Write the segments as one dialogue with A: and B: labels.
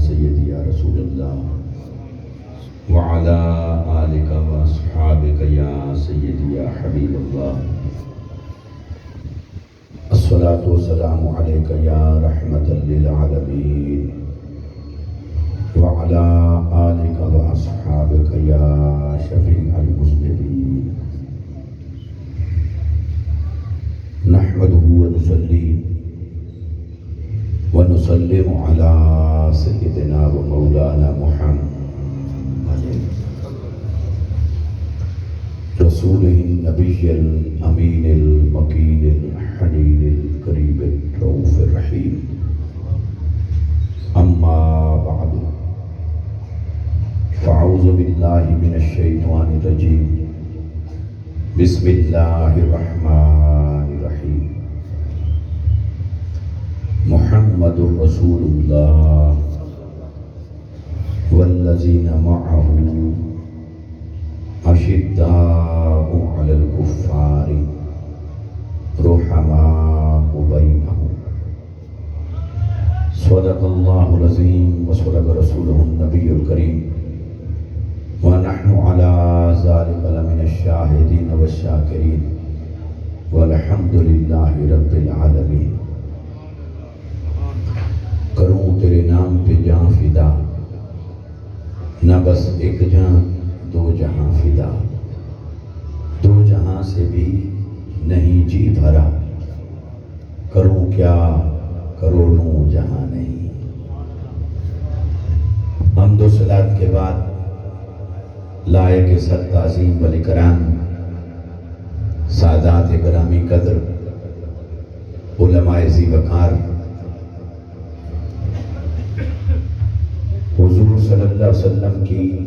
A: سیدی یا رسول اللہ وعلی آلک و اصحابک یا سیدی یا حبیب اللہ الصلاة والسلام علیک یا رحمت للعالمین وعلی آلک و اصحابک یا شفیع المذنبین نحمده ونصلي ونسلم على سيدنا ومولانا محمد رسوله النبي الأمين المكين الحنين القريب الرؤوف الرحيم أما بعد فأعوذ بالله من الشيطان الرجيم بسم الله الرحمن الرحيم محمد رسول الله والذين معه أشداء على الكفار رحماء بينهم صدق الله العظيم وصدق رسوله النبي الكريم ونحن على ذلك لمن الشاهدين والشاكرين والحمد لله رب العالمين کروں تیرے نام پہ جاں فدا نہ بس ایک جاں دو جہاں فدا دو جہاں سے بھی نہیں جی بھرا کروں کیا کروڑوں جہاں نہیں حمد و صلات کے بعد لائق صد تعظیم والاکرام سادات گرامی قدر علماء ذی وقار حضور صلی اللہ علیہ وسلم کی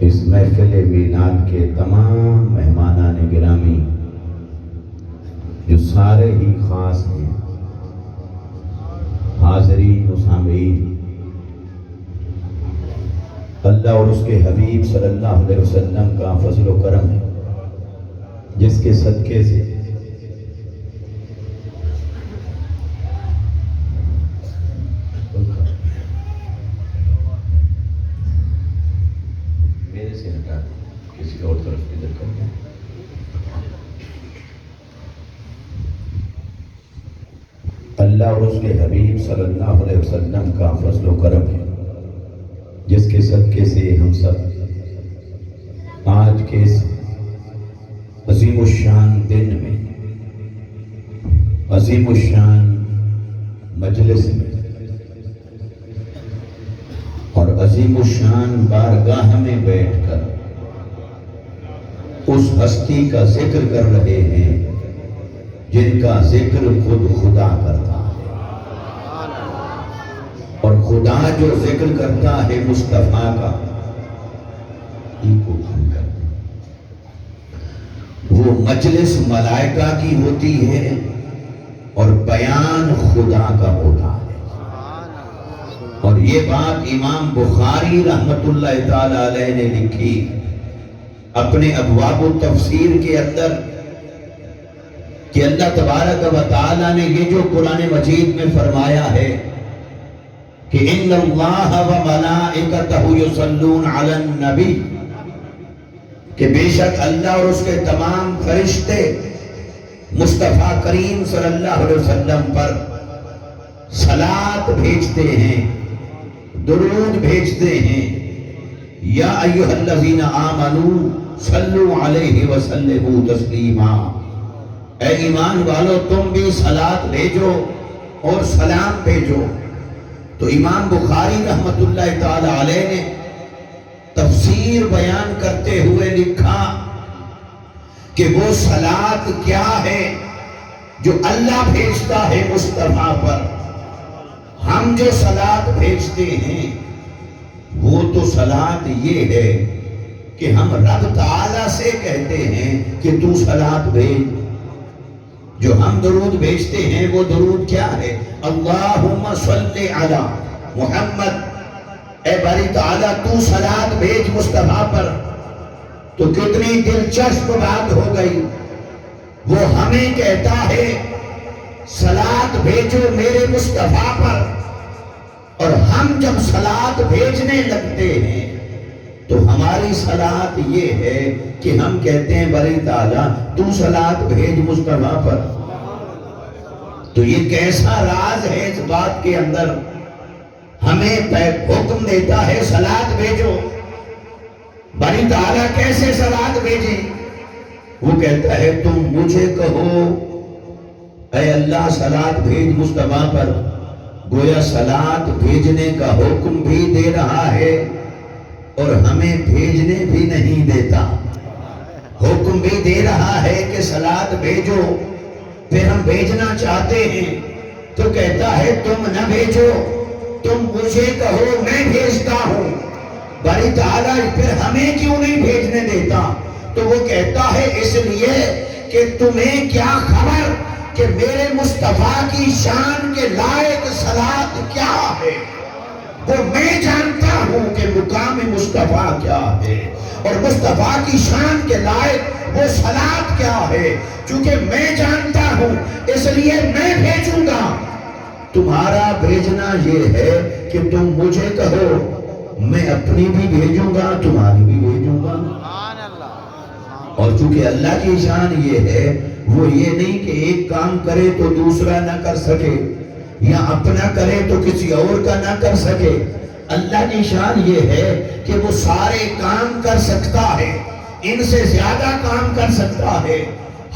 A: اس محفل میلاد کے تمام مہمانان گرامی جو سارے ہی خاص ہیں حاضرین و سامعین اللہ اور اس کے حبیب صلی اللہ علیہ وسلم کا فضل و کرم ہے جس کے صدقے سے میرے سے ہٹا کسی اور طرف ادھر کر دیں اللہ اور اس کے حبیب صلی اللہ علیہ وسلم کا فضل و کرم ہے جس کے صدقے سے ہم سب آج کے اس عظیم الشان دن میں عظیم الشان مجلس میں اور عظیم الشان بارگاہ میں بیٹھ کر اس ہستی کا ذکر کر رہے ہیں جن کا ذکر خود خدا کرتا ہے اور خدا جو ذکر کرتا ہے مصطفیٰ کا وہ مجلس ملائکہ کی ہوتی ہے اور بیان خدا کا ہوتا ہے اور یہ بات امام بخاری رحمت اللہ تعالی علیہ نے لکھی اپنے ابواب التفسیر کے اندر کہ اللہ تبارک و تعالی نے یہ جو قرآن مجید میں فرمایا ہے کہ ان اللہ و ملائکتہ یصلون علی النبی کہ بے شک اللہ اور اس کے تمام فرشتے مصطفیٰ کریم صلی اللہ علیہ وسلم پر صلاۃ بھیجتے ہیں درود بھیجتے ہیں یا ایھا الذین آمنوا صلوا علیہ وسلموا تسلیما اے ایمان والو تم بھی صلاۃ بھیجو اور سلام بھیجو تو امام بخاری رحمت اللہ تعالی علیہ نے تفسیر بیان کرتے ہوئے لکھا کہ وہ صلاۃ کیا ہے جو اللہ بھیجتا ہے مصطفیٰ پر ہم جو صلاۃ بھیجتے ہیں وہ تو صلاۃ یہ ہے کہ ہم رب تعالیٰ سے کہتے ہیں کہ تو صلاۃ بھیج جو ہم درود بھیجتے ہیں وہ درود کیا ہے اللہم صلی علی محمد اے باری تعالیٰ تو صلاۃ بھیج مصطفیٰ پر تو کتنی دلچسپ بات ہو گئی وہ ہمیں کہتا ہے صلاۃ بھیجو میرے مصطفیٰ پر اور ہم جب صلات بھیجنے لگتے ہیں تو ہماری صلات یہ ہے کہ ہم کہتے ہیں باری تعالیٰ تو صلات بھیج مصطفیٰ پر. تو یہ کیسا راز ہے اس بات کے اندر؟ ہمیں حکم دیتا ہے صلات بھیجو، باری تعالیٰ کیسے صلات بھیجیں؟ وہ کہتا ہے تم مجھے کہو اے اللہ صلات بھیج مصطفیٰ پر. گویا صلات بھیجنے کا حکم بھی دے رہا ہے اور ہمیں بھیجنے بھی نہیں دیتا. حکم بھی دے رہا ہے کہ صلات بھیجو، پھر ہم بھیجنا چاہتے ہیں تو کہتا ہے تم نہ بھیجو، تم مجھے کہو میں بھیجتا ہوں. باری تعالیٰ پھر ہمیں کیوں نہیں بھیجنے دیتا؟ تو وہ کہتا ہے اس لیے کہ تمہیں کیا خبر کہ میرے مصطفیٰ کی شان کے لائق صلات کیا ہے. وہ میں جانتا ہوں کہ مقام مصطفیٰ کیا ہے اور مصطفیٰ کی شان کے لائق وہ صلات کیا ہے. چونکہ میں جانتا ہوں اس لیے میں بھیجوں گا. تمہارا بھیجنا یہ ہے کہ تم مجھے کہو، میں اپنی بھی بھیجوں گا تمہاری بھی بھیجوں گا. اور چونکہ اللہ کی شان یہ ہے وہ یہ نہیں کہ ایک کام کرے تو دوسرا نہ کر سکے یا اپنا کرے تو کسی اور کا نہ کر سکے. اللہ کی شان یہ ہے کہ وہ سارے کام کر سکتا ہے، ان سے زیادہ کام کر سکتا ہے،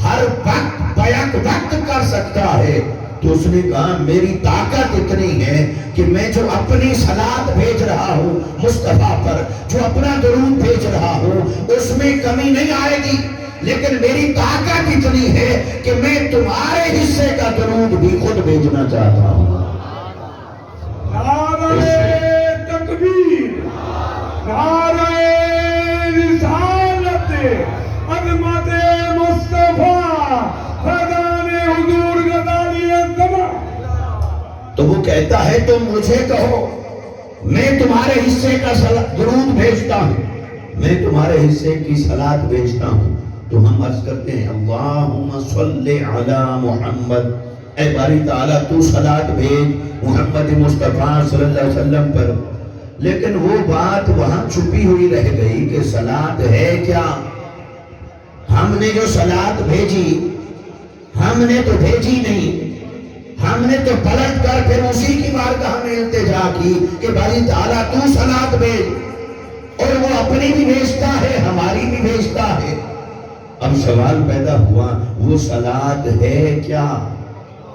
A: ہر وقت بیک وقت کر سکتا ہے. تو اس نے کہا میری طاقت اتنی ہے کہ میں جو اپنی صلات بھیج رہا ہوں مصطفیٰ پر، جو اپنا درود بھیج رہا ہوں اس میں کمی نہیں آئے گی، لیکن میری طاقت اتنی ہے کہ میں تمہارے حصے کا درود بھی خود بھیجنا چاہتا ہوں.
B: نعرہ تکبیر، نعرہ رسالت، عظمت مصطفیٰ، فیضان حضور غزالی الزمان.
A: تو وہ کہتا ہے تم مجھے کہو، میں تمہارے حصے کا درود بھیجتا ہوں، میں تمہارے حصے کی صلات بھیجتا ہوں. تو ہم عرض کرتے ہیں اللہم صلی علی محمد، اے باری تعالیٰ تو صلات بھیج محمد مصطفیٰ صلی اللہ علیہ وسلم پر. لیکن وہ بات وہاں چھپی ہوئی رہ گئی کہ صلات ہے کیا؟ ہم نے جو صلات بھیجی ہم نے تو بھیجی نہیں، ہم نے تو پلٹ کر پھر اسی کی بارگاہ میں التجا کی کہ باری تعالیٰ تو صلات بھیج، اور وہ اپنی بھی بھیجتا ہے ہماری بھی بھیجتا ہے. اب سوال پیدا ہوا وہ صلات ہے کیا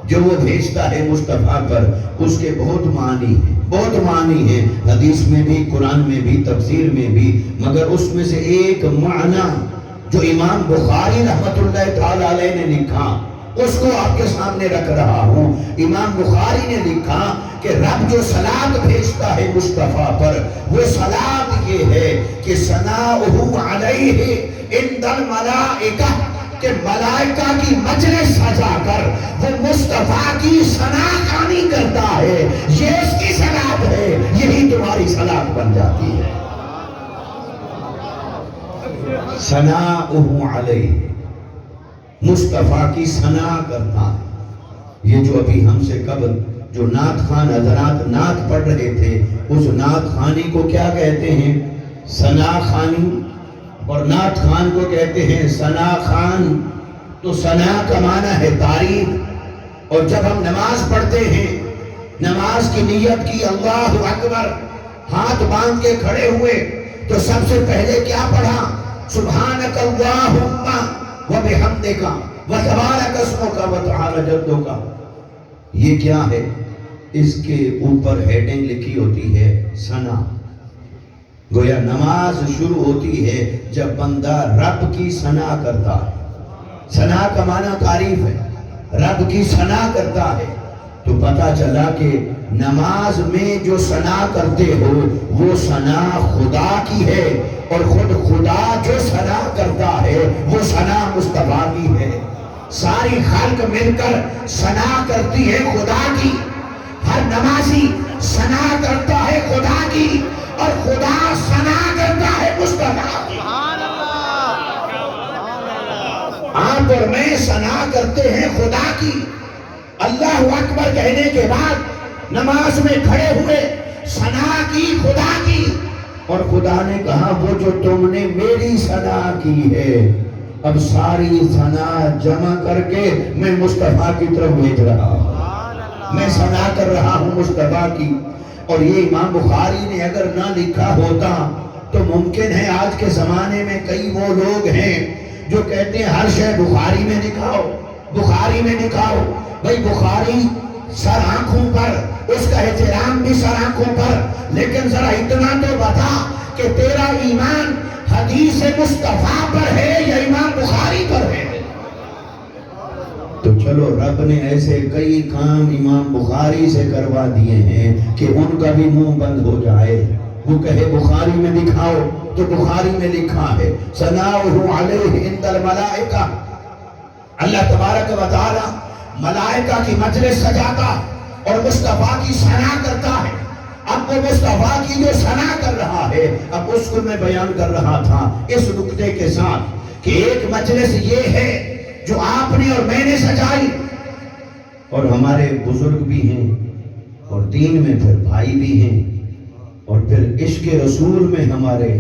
A: جو وہ بھیجتا ہے مصطفیٰ پر؟ اس کے بہت معنی ہیں، بہت معنی ہیں، حدیث میں بھی قرآن میں بھی تفسیر میں بھی. مگر اس میں سے ایک معنی جو امام بخاری رحمت اللہ تعالی علیہ نے لکھا اس کو آپ کے سامنے رکھ رہا ہوں. امام بخاری نے لکھا کہ رب جو صلات بھیجتا ہے مصطفیٰ پر وہ صلات یہ ہے کہ ثناؤہ علیہ عند الملائکہ، کہ ملائکہ کی مجلس سجا کر وہ مصطفیٰ کی ثنا خوانی کرتا ہے. یہ اس کی صلات ہے، یہی تمہاری صلات بن جاتی ہے. ثناؤہ علیہ، مصطفیٰ کی ثنا کرتا ہے. یہ جو ابھی ہم سے قبل جو نعت خوان حضرات نعت پڑھ رہے تھے اس نعت خوانی کو کیا کہتے ہیں؟ ثنا خوانی. اور نعت خوان کو کہتے ہیں ثنا خوان. تو ثنا کا معنی ہے تعریف. اور جب ہم نماز پڑھتے ہیں نماز کی نیت کی اللہ اکبر، ہاتھ باندھ کے کھڑے ہوئے تو سب سے پہلے کیا پڑھا؟ سبحانک اللہم وبحمدک وتبارک اسمک وتعالی جدک. یہ کیا ہے؟ اس کے اوپر ہیڈنگ لکھی ہوتی ہے ثنا. گویا نماز شروع ہوتی ہے جب بندہ رب کی ثنا کرتا ہے. ثنا کا معنی تعریف ہے، رب کی ثنا کرتا ہے. تو پتہ چلا کہ نماز میں جو ثنا کرتے ہو وہ ثنا خدا کی ہے، اور خود خدا جو ثنا کرتا ہے وہ ثنا مصطفیٰ کی ہے. ساری خلق مل کر ثنا کرتی ہے خدا کی. ہر نمازی ثنا کرتا ہے خدا کی اور خدا ثنا کرتا ہے مصطفیٰ کی. آپ اور میں ثنا کرتے ہیں خدا کی. اللہ اکبر کہنے کے بعد نماز میں کھڑے ہوئے ثنا کی خدا کی، اور خدا نے کہا وہ جو تم نے میری ثنا کی ہے اب ساری ثنا جمع کر کے میں مصطفیٰ کی طرف بھیج رہا ہوں، میں ثنا کر رہا ہوں مصطفیٰ کی۔ اور یہ امام بخاری نے اگر نہ لکھا ہوتا تو ممکن ہے آج کے زمانے میں کئی وہ لوگ ہیں جو کہتے ہیں ہر شے بخاری میں لکھاؤ، بخاری میں لکھاؤ۔ بھئی بخاری سر آنکھوں پر، اس کا احترام بھی سر آنکھوں پر، لیکن ذرا اتنا تو بتا کہ تیرا ایمان حدیث مصطفیٰ پر ہے یا امام بخاری پر ہے؟ تو چلو رب نے ایسے کئی کام امام بخاری سے کروا دیے ہیں کہ ان کا بھی منہ بند ہو جائے، وہ کہے بخاری میں دکھاؤ تو بخاری میں لکھا ہے ثناؤہ علیہ عند الملائکہ، اللہ تبارک و تعالی ملائکہ کی مجلس سجاتا اور مصطفیٰ کی ثنا کرتا ہے۔ اب وہ مصطفیٰ کی جو ثنا کر رہا ہے، اب اس کو میں بیان کر رہا تھا اس نکتے کے ساتھ کہ ایک مجلس یہ ہے جو آپ نے اور میں نے سجائی، اور ہمارے بزرگ بھی ہیں اور دین میں پھر بھائی بھی ہیں، اور پھر عشق رسول میں ہمارے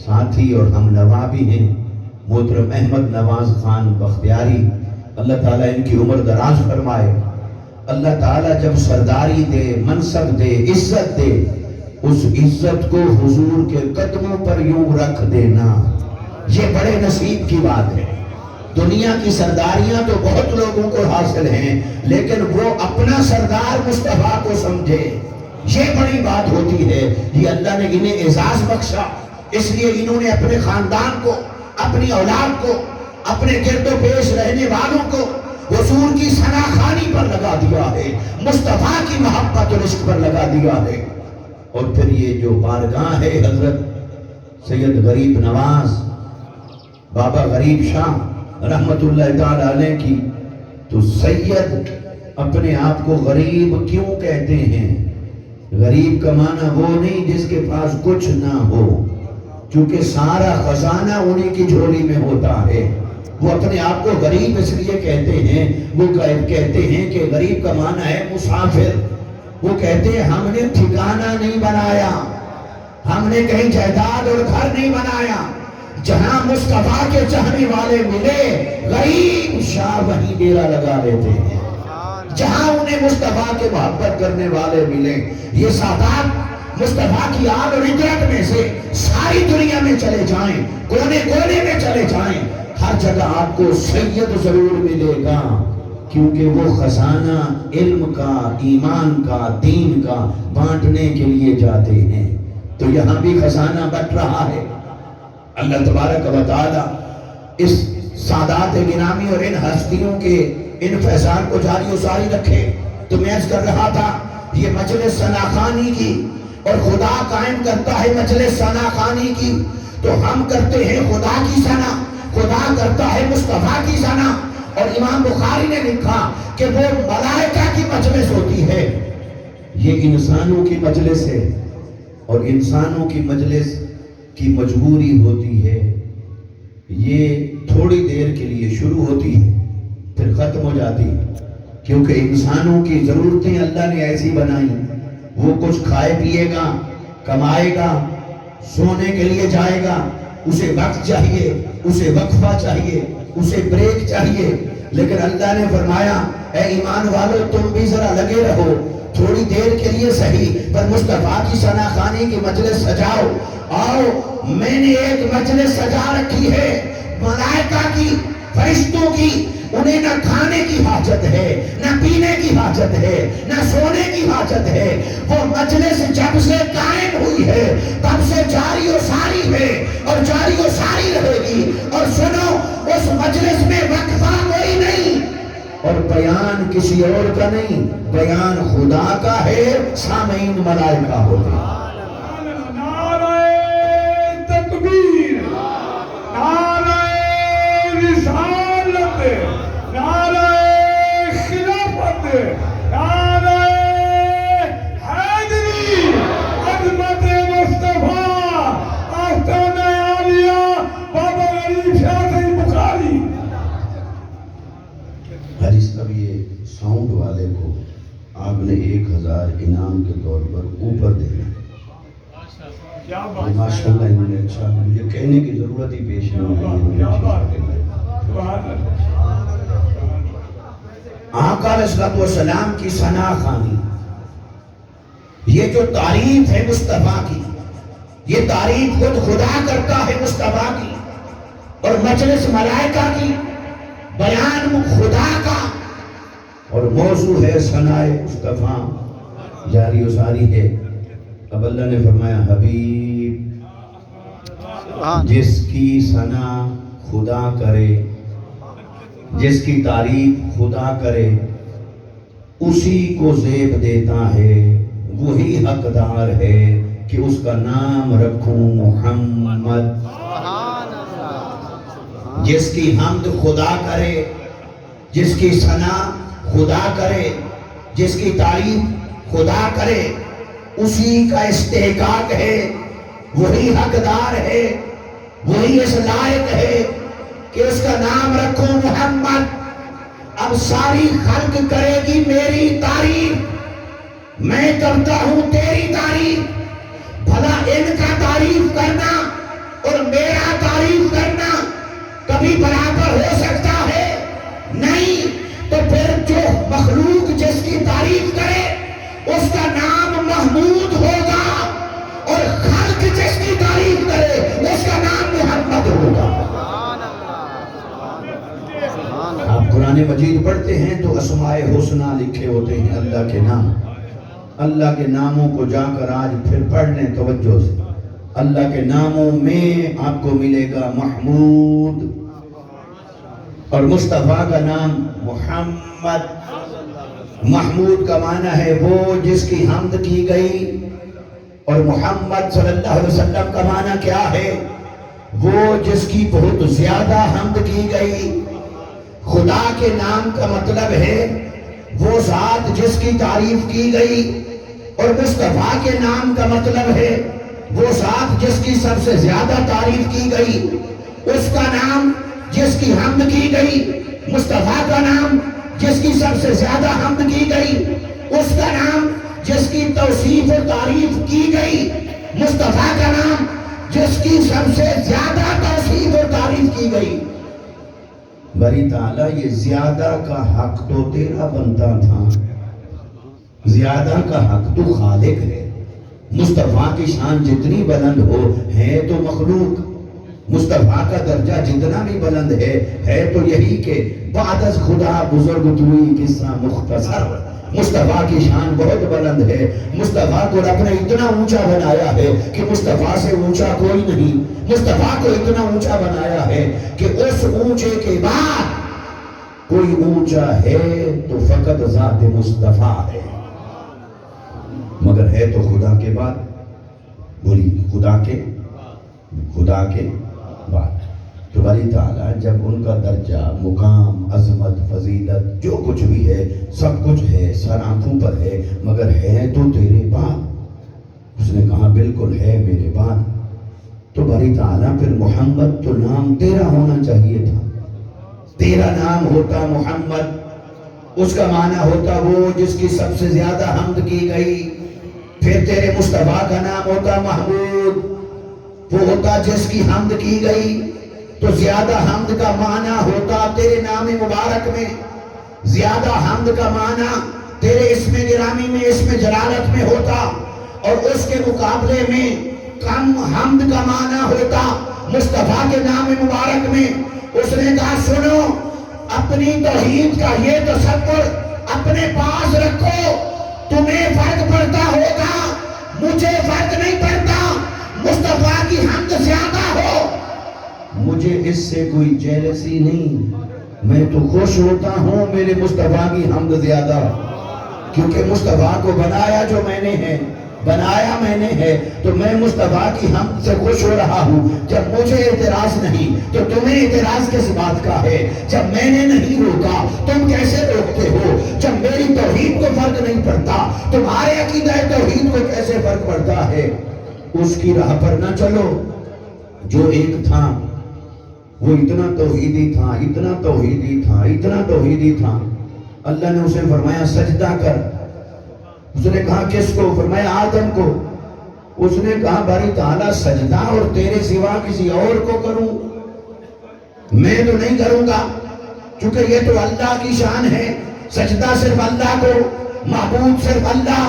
A: ساتھی اور ہم نوا بھی ہیں، محترم احمد نواز خان بختیاری، اللہ تعالیٰ ان کی عمر دراز فرمائے۔ اللہ تعالیٰ جب سرداری دے، منصب دے، عزت دے، اس عزت کو حضور کے قدموں پر یوں رکھ دینا، یہ بڑے نصیب کی بات ہے۔ دنیا کی سرداریاں تو بہت لوگوں کو حاصل ہیں، لیکن وہ اپنا سردار مصطفیٰ کو سمجھے، یہ بڑی بات ہوتی ہے۔ یہ اللہ نے انہیں اعزاز بخشا، اس لیے انہوں نے اپنے خاندان کو، اپنی اولاد کو، اپنے گرد و پیش رہنے والوں کو حضور کی ثنا خوانی پر لگا دیا ہے، مصطفیٰ کی محبت اور عشق پر لگا دیا ہے۔ اور پھر یہ جو بارگاہ ہے حضرت سید غریب نواز بابا غریب شاہ رحمت اللہ تعالی علیہ کی، تو سید اپنے آپ کو غریب کیوں کہتے ہیں؟ غریب کا معنی وہ نہیں جس کے پاس کچھ نہ ہو، چونکہ سارا خزانہ انہی کی جھولی میں ہوتا ہے۔ وہ اپنے آپ کو غریب اس لیے کہتے ہیں، وہ کہتے ہیں کہ غریب کا معنی ہے مسافر۔ وہ کہتے ہیں ہم نے ٹھکانہ نہیں بنایا، ہم نے کہیں جائیداد اور گھر نہیں بنایا، جہاں مصطفیٰ کے چاہنے والے ملے غریب شاہ وہیں ڈیرا لگا لیتے ہیں، جہاں انہیں مصطفیٰ کے محبت کرنے والے ملے۔ یہ سادات مصطفیٰ کی آل اور عطرت میں سے ساری دنیا میں چلے جائیں، کونے کونے میں چلے جائیں، ہر جگہ آپ کو سید ضرور ملے گا، کیونکہ وہ خزانہ علم کا، ایمان کا، دین کا بانٹنے کے لیے جاتے ہیں۔ تو یہاں بھی خزانہ بٹ رہا ہے۔ اللہ تبارک و تعالی اس سادات گرامی اور ان ہستیوں کے ان فیضان کو جاری و ساری رکھے۔ تو میں عرض کر رہا تھا یہ مجلس ثنا خوانی کی، اور خدا قائم کرتا ہے مجلس ثنا خوانی کی، تو ہم کرتے ہیں خدا کی ثنا، خدا کرتا ہے مصطفیٰ کی ثنا۔ اور امام بخاری نے لکھا کہ وہ ملائکہ کی مجلس ہوتی ہے، یہ انسانوں کی مجلس ہے، اور انسانوں کی مجلس کی مجبوری ہوتی ہے، یہ تھوڑی دیر کے لیے شروع ہوتی ہے پھر ختم ہو جاتی ہے، کیونکہ انسانوں کی ضرورتیں اللہ نے ایسی بنائی، وہ کچھ کھائے پیے گا، کمائے گا، سونے کے لیے جائے گا، اسے وقت چاہیے، اسے وقفہ چاہیے، اسے بریک چاہیے، لیکن اللہ نے فرمایا اے ایمان والو تم بھی ذرا لگے رہو، تھوڑی دیر کے لیے صحیح پر مصطفیٰ کی ثنا خوانی کی مجلس سجاؤ۔ آؤ میں نے ایک مجلس سجا رکھی ہے ملائکہ کی، فرشتوں کی، انہیں نہ کھانے کی حاجت ہے، نہ پینے کی حاجت ہے، نہ سونے کی حاجت ہے، وہ مجلس جب سے قائم ہوئی ہے تب سے جاری و ساری ہے اور جاری و ساری رہے گی۔ اور سنو اس مجلس میں وقفہ کوئی نہیں، اور بیان کسی اور کا نہیں، بیان خدا کا ہے، سامعین ملائکہ ہوتے ہیں۔
B: نعرہ تکبیر، نعرہ رسالت، نعرہ خلافت، نعرہ حیدری، عظمت مصطفیٰ، آستانہ عالیہ بابا غریب شاہ صحیح بخاری۔
A: حدیث اب یہ ساؤنڈ والے کو آپ نے 1000 انعام کے طور پر اوپر دینا ہے۔
B: کیا بات
A: ماشاءاللہ انہوں نے اچھا، یہ کہنے کی ضرورت ہی پیش نہیں آئی۔
B: کیا بات سبحان اللہ
A: آقا علیہ الصلوۃ والسلام کی ثنا خوانی، یہ جو تعریف ہے مصطفیٰ کی، یہ تعریف خود خدا کرتا ہے مصطفیٰ کی، اور مجلس ملائکہ کی، بیان خدا کا، اور موضوع ہے ثنائے مصطفیٰ، جاری و ساری ہے۔ اب اللہ نے فرمایا حبیب جس کی ثنا خدا کرے، جس کی تعریف خدا کرے، اسی کو زیب دیتا ہے، وہی حقدار ہے کہ اس کا نام رکھوں محمد۔ جس کی حمد خدا کرے، جس کی ثنا خدا کرے، جس کی تعریف خدا کرے، اسی کا استحقاق ہے، وہی حقدار ہے، وہی اس لائق ہے کہ اس کا نام رکھو محمد۔ اب ساری خلق کرے گی میری تعریف، میں کرتا ہوں تیری تعریف، بھلا ان کا تعریف کرنا اور میرا تعریف کرنا کبھی برابر ہو سکتا ہے؟ نہیں۔ تو پھر جو مخلوق جس کی تعریف کرے اس کا نام محمود ہوگا، اور خلق جس کی تعریف کرے اس کا نام محمد ہوگا۔ آپ قرآن مجید پڑھتے ہیں تو اسماء حسنہ لکھے ہوتے ہیں، اللہ کے نام، اللہ کے ناموں کو جا کر آج پھر پڑھ لیں توجہ سے۔ اللہ کے ناموں میں آپ کو ملے گا محمود، اور مصطفیٰ کا نام محمد۔ محمود کا معنی ہے وہ جس کی حمد کی گئی، اور محمد صلی اللہ علیہ وسلم کا معنی کیا ہے؟ وہ جس کی بہت زیادہ حمد کی گئی۔ خدا کے نام کا مطلب ہے وہ ذات جس کی تعریف کی گئی، اور مصطفیٰ کے نام کا مطلب ہے وہ ذات جس کی سب سے زیادہ تعریف کی گئی، اس کا نام جس کی حمد کی گئی۔ مصطفیٰ کا نام جس کی سب سے زیادہ حمد کی گئی، اس کا نام جس کی توصیف و تعریف کی گئی۔ مصطفیٰ کا نام جس کی سب سے زیادہ توصیف و تعریف کی گئی۔ باری تعالیٰ یہ زیادہ کا حق تو تیرا بنتا تھا، زیادہ کا حق تو خالق ہے۔ مصطفیٰ کی شان جتنی بلند ہو ہے تو مخلوق، مصطفیٰ کا درجہ جتنا بھی بلند ہے تو یہی کہ بعد از خدا بزرگ توئی قصہ مختصر۔ مصطفیٰ کی شان بہت بلند ہے، مصطفیٰ کو رب نے اتنا اونچا بنایا ہے کہ مصطفیٰ سے اونچا کوئی نہیں، مصطفیٰ کو اتنا اونچا بنایا ہے کہ اس اونچے کے بعد کوئی اونچا ہے تو فقط ذات مصطفیٰ ہے، مگر ہے تو خدا کے بعد، بولی خدا کے بعد۔ تو باری تعالیٰ جب ان کا درجہ، مقام، عظمت، فضیلت جو کچھ بھی ہے سب کچھ ہے، سر آنکھوں پر ہے، مگر ہے تو تیرے بعد۔ اس نے کہا بالکل ہے میرے بعد۔ تو باری تعالیٰ پھر محمد تو نام تیرا ہونا چاہیے تھا، تیرا نام ہوتا محمد، اس کا معنی ہوتا وہ جس کی سب سے زیادہ حمد کی گئی۔ پھر تیرے مصطفیٰ کا نام ہوتا محمود، وہ ہوتا جس کی حمد کی گئی۔ تو زیادہ حمد کا معنی ہوتا تیرے نام مبارک میں، زیادہ حمد کا معنی تیرے اسم گرامی میں، اسم جلالت میں ہوتا، اور اس کے مقابلے میں کم حمد کا معنی ہوتا مصطفیٰ کے نام مبارک میں۔ اس نے کہا سنو، اپنی توحید کا یہ تصور اپنے پاس رکھو، تمہیں فرق پڑتا ہوگا، مجھے فرق نہیں پڑتا، مصطفیٰ کی حمد زیادہ ہو، مجھے اس سے کوئی جیلسی نہیں، میں تو خوش ہوتا ہوں میرے مصطفیٰ کی حمد زیادہ، کیونکہ مصطفیٰ کو بنایا جو میں نے ہے، بنایا میں نے ہے، تو میں مصطفیٰ کی حمد سے خوش ہو رہا ہوں۔ جب مجھے اعتراض نہیں تو تمہیں اعتراض کس بات کا ہے؟ جب میں نے نہیں روکا تم کیسے روکتے ہو؟ جب میری توحید کو فرق نہیں پڑتا تمہارے عقیدہ توحید کو کیسے فرق پڑتا ہے؟ اس کی راہ پر نہ چلو۔ جو ایک تھا وہ اتنا توحیدی تھا، اتنا توحیدی تھا، اتنا توحیدی تھا، اللہ نے اسے فرمایا سجدہ کر۔ اس نے کہا کس کو؟ فرمایا آدم کو۔ اس نے کہا باری تعالیٰ سجدہ اور تیرے سوا کسی اور کو کروں؟ میں تو نہیں کروں گا، چونکہ یہ تو اللہ کی شان ہے، سجدہ صرف اللہ کو، معبود صرف اللہ،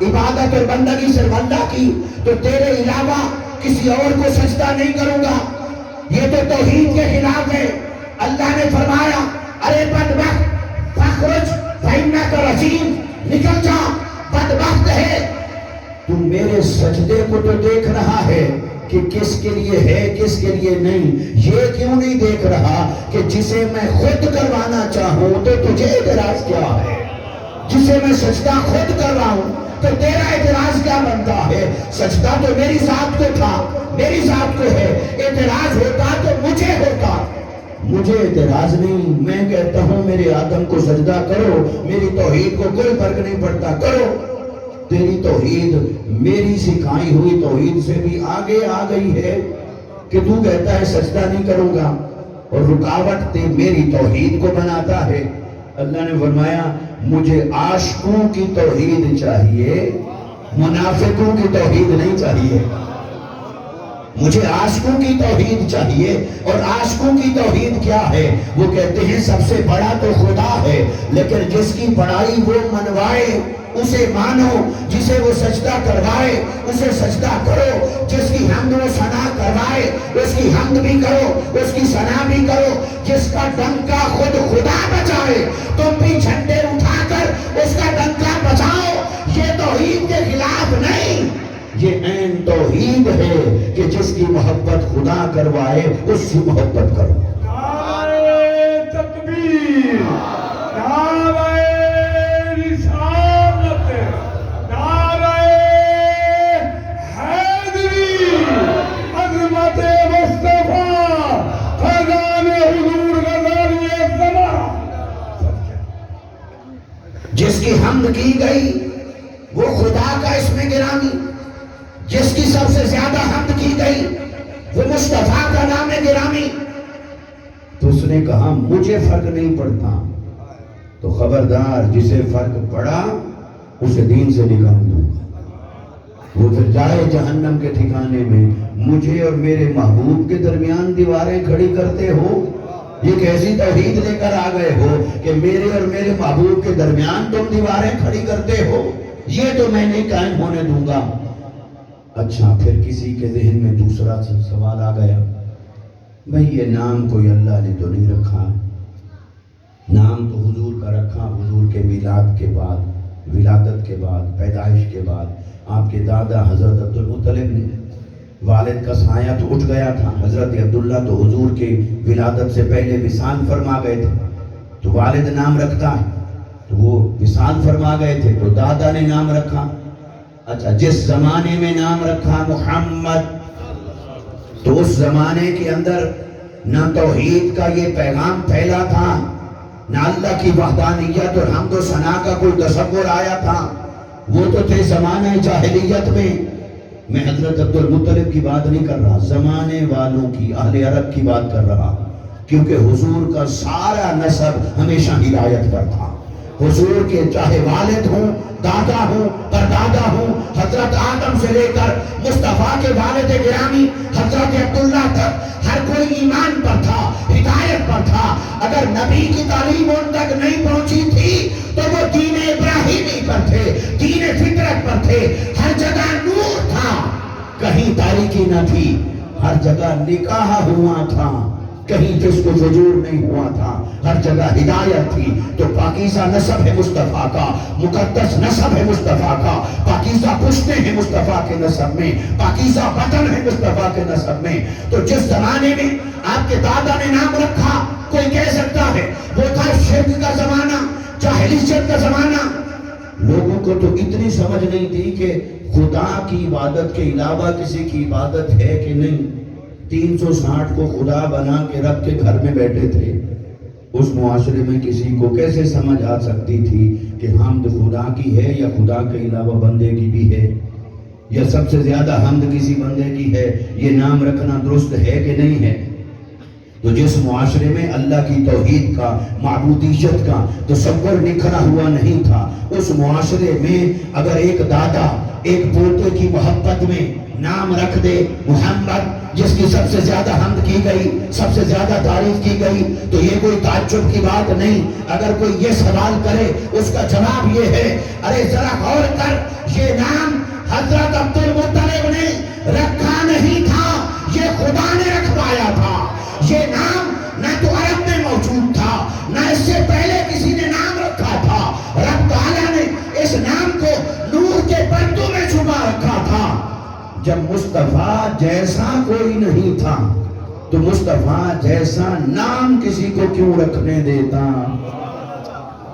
A: عبادت اور بندگی صرف اللہ کی، تو تیرے علاوہ کسی اور کو سجدہ نہیں کروں گا۔ یہ تو توحید کے خلاف ہے۔ اللہ نے فرمایا ارے بدبخت فخرج فإنک رجیم، نکل جا، بدبخت ہے تو میرے سجدے کو تو دیکھ رہا ہے کہ کس کے لیے ہے کس کے لیے نہیں، یہ کیوں نہیں دیکھ رہا کہ جسے میں خود کروانا چاہوں تو تجھے اعتراض کیا ہے، جسے میں سجدہ خود کر رہا ہوں تو تیرا اعتراض کیا بنتا ہے؟ سجدہ تو میری ذات کو تھا، میری ذات کو ہے، اعتراض ہوتا تو مجھے ہوتا، مجھے اعتراض نہیں۔ میں کہتا ہوں میرے آدم کو سجدہ کرو، میری توحید کو کوئی فرق نہیں پڑتا، کرو۔ تیری توحید میری سکھائی ہوئی توحید سے بھی آگے آ گئی ہے کہ تو کہتا ہے سجدہ نہیں کروں گا اور رکاوٹ میری توحید کو بناتا ہے۔ اللہ نے فرمایا مجھے عاشقوں کی توحید چاہیے، منافقوں کی توحید نہیں چاہیے، مجھے عاشقوں کی توحید چاہیے۔ اور عاشقوں کی توحید کیا ہے؟ وہ کہتے ہیں سب سے بڑا تو خدا ہے، لیکن جس کی بڑائی وہ منوائے اسے مانو، جسے وہ سجدہ کروائے اسے سجدہ کرو، جس کی حمد و ثنا کروائے اس کی حمد بھی کرو، اس کی ثنا بھی کرو، جس کا ڈنکا خود خدا بجائے تم بھی جھنڈے اٹھا کر اس کا ڈنکا بجاؤ۔ یہ توحید کے خلاف نہیں، یہ عین توحید ہے کہ جس کی محبت خدا کروائے اس کی محبت کرو۔
B: نعرہ تکبیر، نعرہ رسالت، نعرہ حیدری، عظمت مصطفیٰ، فیضان حضور غزالی زمانہ۔
A: جس کی حمد کی گئی وہ خدا کا اسم گرامی، جس کی سب سے زیادہ حمد کی گئی وہ مصطفیٰ کا نام گرامی۔ تو اس نے کہا مجھے فرق نہیں پڑتا، تو خبردار جسے فرق پڑا اسے دین سے نکال دوں گا، وہ پھر جائے جہنم کے ٹھکانے میں۔ مجھے اور میرے محبوب کے درمیان دیواریں کھڑی کرتے ہو، یہ کیسی توحید لے کر آ گئے ہو کہ میرے اور میرے محبوب کے درمیان تم دیواریں کھڑی کرتے ہو، یہ تو میں نہیں قائم ہونے دوں گا۔ اچھا پھر کسی کے ذہن میں دوسرا سوال آ گیا، بھئی یہ نام کوئی اللہ نے تو نہیں رکھا، نام تو حضور کا رکھا، حضور کے میلاد کے بعد، ولادت کے بعد، پیدائش کے بعد آپ کے دادا حضرت عبدالمطلب نے، والد کا سایہ تو اٹھ گیا تھا، حضرت عبداللہ تو حضور کے ولادت سے پہلے وصال فرما گئے تھے، تو والد نام رکھتا ہے، تو وہ وصال فرما گئے تھے تو دادا نے نام رکھا۔ اچھا جس زمانے میں نام رکھا محمد، تو اس زمانے کے اندر نہ توحید کا یہ پیغام پھیلا تھا، نہ اللہ کی وحدانیت اور حمد و ثنا کا کوئی تصور آیا تھا، وہ تو تھے زمانہ جاہلیت میں۔ میں حضرت عبدالمطلب کی بات نہیں کر رہا، زمانے والوں کی، اہل عرب کی بات کر رہا، کیونکہ حضور کا سارا نسب ہمیشہ ہدایت پر تھا۔ حضور کے چاہے والد ہوں، دادا ہوں، پردادا ہوں، حضرت آدم سے لے کر مصطفیٰ کے والد گرامی حضرت عبداللہ تک ہر کوئی ایمان پر تھا، ہدایت پر تھا۔ اگر نبی کی تعلیم ان تک نہیں پہنچی تھی تو وہ دین ابراہیمی پر تھے، دین فطرت پر تھے، ہر جگہ نور تھا، کہیں تاریکی نہ تھی، ہر جگہ نکاح ہوا تھا، کہیں جس کو فجور نہیں ہوا تھا، ہر جگہ ہدایت تھی۔ تو پاکیزہ نسب ہے مصطفیٰ کا، مقدس نسب ہے مصطفیٰ کا، پاکیزہ پشتیں ہیں مصطفیٰ کے نسب میں، پاکیزہ بدن ہے مصطفیٰ کے نسب میں۔ تو جس زمانے میں آپ کے دادا نے نام رکھا، کوئی کہہ سکتا ہے وہ تھا شرک کا زمانہ، جاہلیت کا زمانہ۔ لوگوں کو تو اتنی سمجھ نہیں تھی کہ خدا کی عبادت کے علاوہ کسی کی عبادت ہے کہ نہیں۔ 360 کو خدا بنا کے رکھ کے گھر میں بیٹھے تھے، اس معاشرے میں کسی کو کیسے سمجھ آ سکتی تھی کہ حمد خدا کی ہے یا خدا کے علاوہ بندے کی بھی ہے، یا سب سے زیادہ حمد کسی بندے کی ہے، یہ نام رکھنا درست ہے کہ نہیں ہے۔ تو جس معاشرے میں اللہ کی توحید کا، معبودیت کا تصور نکھرا ہوا نہیں تھا، اس معاشرے میں اگر ایک دادا ایک پوتے کی محبت میں نام رکھ دے محمد، جس کی سب سے زیادہ حمد کی گئی، سب سے زیادہ تعریف کی گئی، تو یہ کوئی تعجب کی بات نہیں۔ اگر کوئی یہ سوال کرے اس کا جواب یہ ہے، ارے ذرا غور کر، یہ نام حضرت عبد المطلب نے رکھا نہیں تھا، یہ خدا نے رکھوایا تھا۔ یہ نام نہ تو عرب میں موجود تھا، نہ اس سے پہلے کسی نے نام رکھا تھا۔ رب تعالیٰ نے اس نام کو نور کے پردوں میں چھپا رکھا تھا۔ جب مصطفیٰ جیسا کوئی نہیں تھا تو مصطفیٰ جیسا نام کسی کو کیوں رکھنے دیتا؟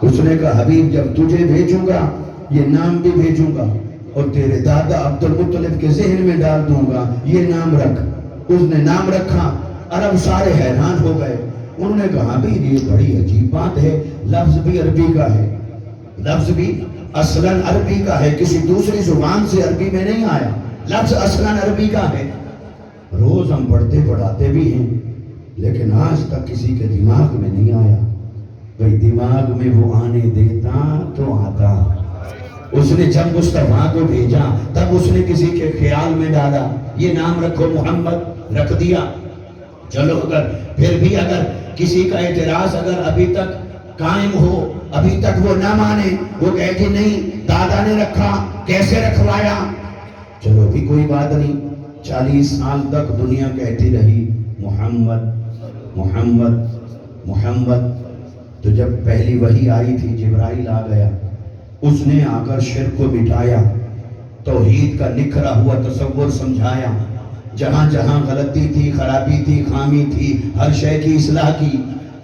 A: اس نے کہا حبیب جب تجھے بھیجوں گا یہ نام بھی بھیجوں گا اور تیرے دادا عبد المطلب کے ذہن میں ڈال دوں گا، یہ نام رکھ۔ اس نے نام رکھا، عرب سارے حیران ہو گئے۔ انہوں نے کہا بھی یہ بڑی عجیب بات ہے، لفظ بھی عربی کا ہے، لفظ بھی اصلاً عربی کا ہے، کسی دوسری زبان سے عربی میں نہیں آیا، لفظ اصلاً عربی کا ہے۔ روز ہم پڑھتے پڑھاتے بھی ہیں لیکن آج تک کسی کے دماغ میں نہیں آیا۔ بھئی دماغ میں وہ آنے دیتا تو آتا۔ اس نے جب مصطفیٰ کو بھیجا تب اس نے کسی کے خیال میں ڈالا یہ نام رکھو محمد، رکھ دیا۔ چلو پھر بھی اگر کسی کا اعتراض اگر ابھی تک قائم ہو، ابھی تک وہ نہ مانے، وہ کہے کہ نہیں دادا نے رکھا، کیسے رکھوایا؟ چلو بھی کوئی بات نہیں، 40 سال تک دنیا کہتی رہی محمد محمد محمد۔ تو جب پہلی وحی آئی تھی، جبرائیل آ گیا، اس نے آ کر شرک کو مٹایا، توحید کا نکھرا ہوا تصور سمجھایا، جہاں جہاں غلطی تھی، خرابی تھی، خامی تھی، ہر شے کی اصلاح کی۔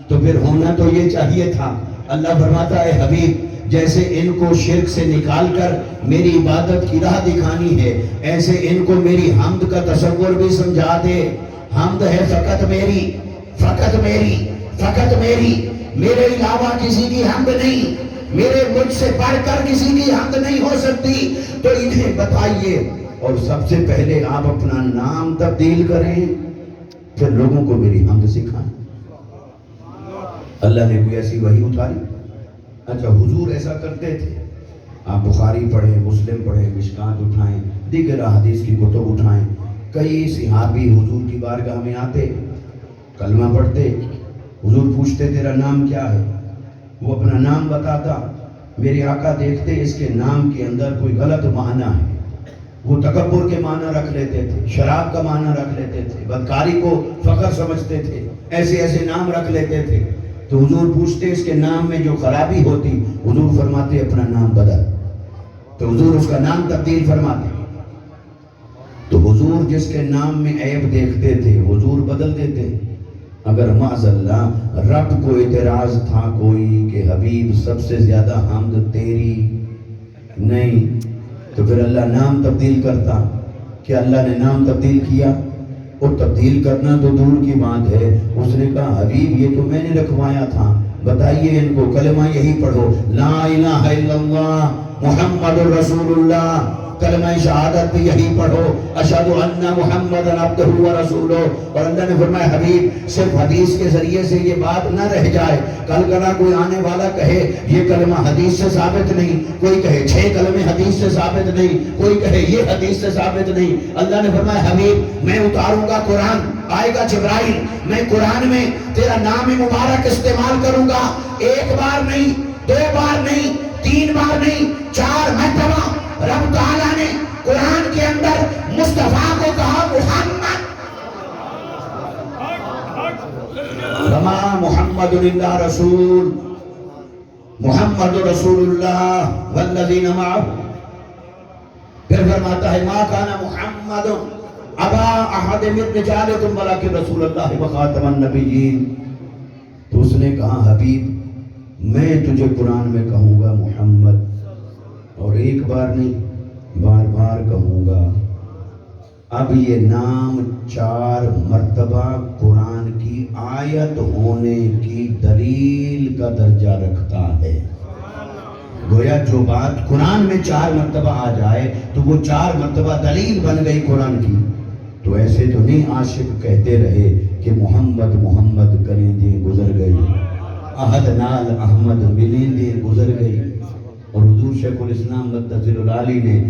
A: تو پھر ہونا تو یہ چاہیے تھا۔ اللہ فرماتا ہے حبیب جیسے ان کو شرک سے نکال کر میری عبادت کی راہ دکھانی ہے، ایسے ان کو میری حمد کا تصور بھی سمجھا دے۔ حمد ہے فقط میری، فقط میری، فقط میری، میرے علاوہ کسی کی حمد نہیں، میرے مجھ سے بڑھ کر کسی کی حمد نہیں ہو سکتی۔ تو انہیں بتائیے اور سب سے پہلے آپ اپنا نام تبدیل کریں، پھر لوگوں کو میری حمد سکھائیں۔ اللہ نے کوئی ایسی وحی اتاری؟ اچھا حضور ایسا کرتے تھے؟ آپ بخاری پڑھیں، مسلم پڑھیں، مشکات اٹھائیں، دیگر حدیث کی کتب اٹھائیں، کئی صحابی حضور کی بارگاہ میں آتے، کلمہ پڑھتے، حضور پوچھتے تیرا نام کیا ہے؟ وہ اپنا نام بتاتا، میرے آقا دیکھتے اس کے نام کے اندر کوئی غلط معنی ہے، وہ تکبر کے معنی رکھ لیتے تھے، شراب کا معنی رکھ لیتے تھے، بدکاری کو فخر سمجھتے تھے، ایسے ایسے نام رکھ لیتے تھے۔ تو حضور پوچھتے اس کے نام میں جو خرابی ہوتی، حضور فرماتے اپنا نام بدل، تو حضور اس کا نام تبدیل فرماتے۔ تو حضور جس کے نام میں عیب دیکھتے تھے حضور بدل دیتے۔ اگر معاذ اللہ رب کو اعتراض تھا کوئی کہ حبیب سب سے زیادہ حمد تیری نہیں، تو پھر اللہ نام تبدیل کرتا؟ کہ اللہ نے نام تبدیل کیا؟ اور تبدیل کرنا تو دور کی بات ہے، اس نے کہا حبیب یہ تو میں نے رکھوایا تھا، بتائیے ان کو کلمہ یہی پڑھو، لا الہ الا اللہ محمد رسول اللہ، کلمہ شہادت بھی یہی پڑھو، اشہد ان محمد عبدہ و رسولہ۔ اور اللہ نے فرمایا حبیب صرف حدیث کے ذریعے سے یہ بات نہ رہ جائے، کل کنا کوئی آنے والا کہے یہ کلمہ حدیث سے ثابت نہیں، کوئی کہے 6 کلمے حدیث سے ثابت نہیں، کوئی کہے یہ حدیث سے ثابت نہیں۔ اللہ نے فرمایا حبیب میں اتاروں گا قرآن، آئے گا جبرائیل، میں قرآن میں تیرا نام مبارک استعمال کروں گا، 1 بار نہیں، 2 بار نہیں، 3 بار نہیں، 4 مرتبہ رب تعالیٰ نے قرآن کے اندر مصطفیٰ کو کہا محمد، وما محمد الا رسول، محمد رسول اللہ والذین معہ۔ پھر فرماتا ہے ما کان محمد ابا احد من رجالکم ولکن رسول اللہ وخاتم النبیین۔ تو اس نے کہا حبیب میں تجھے قرآن میں کہوں گا محمد، اور 1 بار نہیں بار بار کہوں گا۔ اب یہ نام 4 مرتبہ قرآن کی آیت ہونے کی دلیل کا درجہ رکھتا ہے۔ گویا جو بات قرآن میں 4 مرتبہ آ جائے تو وہ 4 مرتبہ دلیل بن گئی قرآن کی۔ تو ایسے تو نہیں عاشق کہتے رہے کہ محمد محمد کریں دیں گزر گئی، احد نال احمد ملیں دیں گزر گئی۔ اور حضور شیخ الاسلام مدثر العالی نے